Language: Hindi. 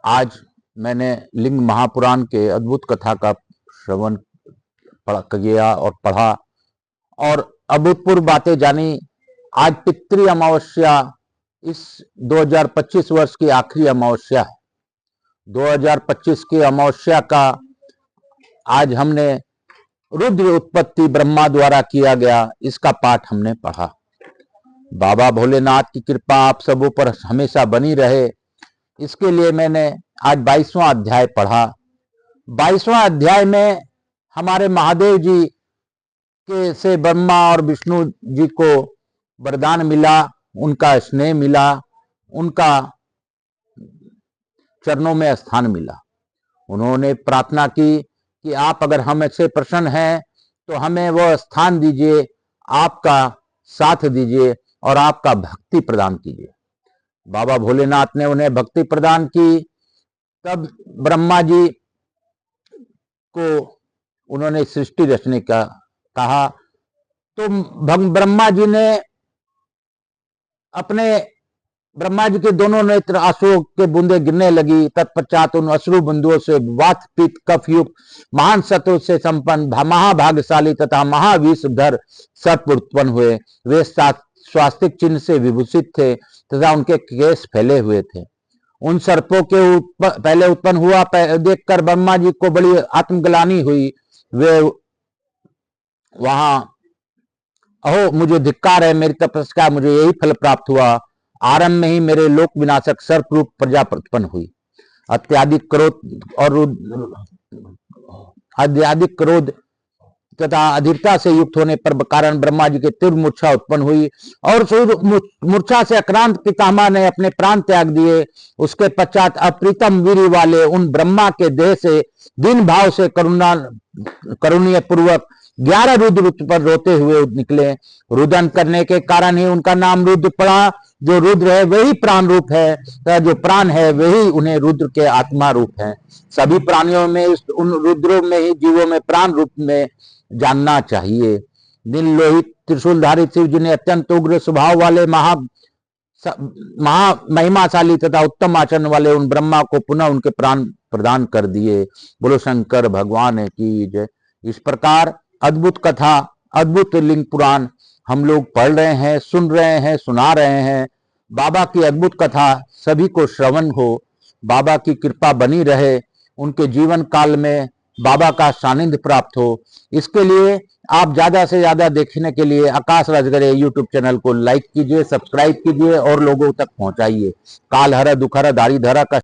आज मैंने लिंग महापुराण के अद्भुत कथा का श्रवण किया और पढ़ा और अभूतपूर्व बातें जानी। आज पितृ अमावस्या, इस 2025 वर्ष की आखिरी अमावस्या है। 2025 की अमावस्या का आज हमने रुद्र उत्पत्ति ब्रह्मा द्वारा किया गया, इसका पाठ हमने पढ़ा। बाबा भोलेनाथ की कृपा आप सबों पर हमेशा बनी रहे, इसके लिए मैंने आज 22वां अध्याय पढ़ा। 22वां अध्याय में हमारे महादेव जी के से ब्रह्मा और विष्णु जी को वरदान मिला, उनका स्नेह मिला, उनका चरणों में स्थान मिला। उन्होंने प्रार्थना की कि आप अगर हम ऐसे प्रसन्न हैं तो हमें वो स्थान दीजिए, आपका साथ दीजिए और आपका भक्ति प्रदान कीजिए। बाबा भोलेनाथ ने उन्हें भक्ति प्रदान की। तब ब्रह्मा जी को उन्होंने सृष्टि रचने का कहा, तो ब्रह्मा जी ने अपने ब्रह्मा जी के दोनों नेत्र आंसुओं के बूंदे गिरने लगी। तत्पश्चात उन अश्रु बिंदुओं से वात पित्त कफ युक्त महान सत्व से संपन्न महाभाग्यशाली तथा महाविषधर सर्प उत्पन्न हुए। वे स्वास्तिक चिन्ह से विभूषित थे तथा उनके केश फैले हुए थे। उन सर्पों के पहले उत्पन्न हुआ देखकर ब्रह्मा जी को बड़ी आत्मग्लानि हुई। वे वहां, अहो मुझे धिक्कार है, मेरी तपस्या मुझे यही फल प्राप्त हुआ। आरंभ में ही मेरे लोक विनाशक सर्प रूप प्रजा उत्पन्न हुई। अत्याधिक क्रोध तथा अधीरता से युक्त होने पर कारण ब्रह्मा जी के तीव्र मूर्छा उत्पन्न हुई और मूर्छा से आक्रांत पितामह ने अपने प्राण त्याग दिए। उसके पश्चात अप्रीतम वीर्य वाले उन ब्रह्मा के देह से दीन भाव से करुणीय पूर्वक 11 रुद्र पर रोते हुए निकले। रुदन करने के कारण ही उनका नाम रुद्र पड़ा। जो रुद्र है वही प्राण रूप है, जो प्राण है वही उन्हें रुद्र के आत्मा रूप है। सभी प्राणियों में उन रुद्रों में ही जीवों में प्राण रूप में जानना चाहिए। नील लोहित त्रिशूलधारी शिव जी ने अत्यंत उग्र स्वभाव वाले महा महिमाशाली तथा उत्तम आचरण वाले उन ब्रह्मा को पुनः उनके प्राण प्रदान कर दिए। बोलो शंकर भगवान की जय। इस प्रकार अद्भुत कथा, अद्भुत लिंग पुराण हम लोग पढ़ रहे हैं, सुन रहे हैं, सुना रहे हैं। बाबा की अद्भुत कथा सभी को श्रवण हो, बाबा की कृपा बनी रहे, उनके जीवन काल में बाबा का सानिध्य प्राप्त हो। इसके लिए आप ज्यादा से ज्यादा देखने के लिए आकाश राजगरे यूट्यूब चैनल को लाइक कीजिए, सब्सक्राइब कीजिए और लोगों तक पहुंचाइए। काल हर दुख हर दारी धरा का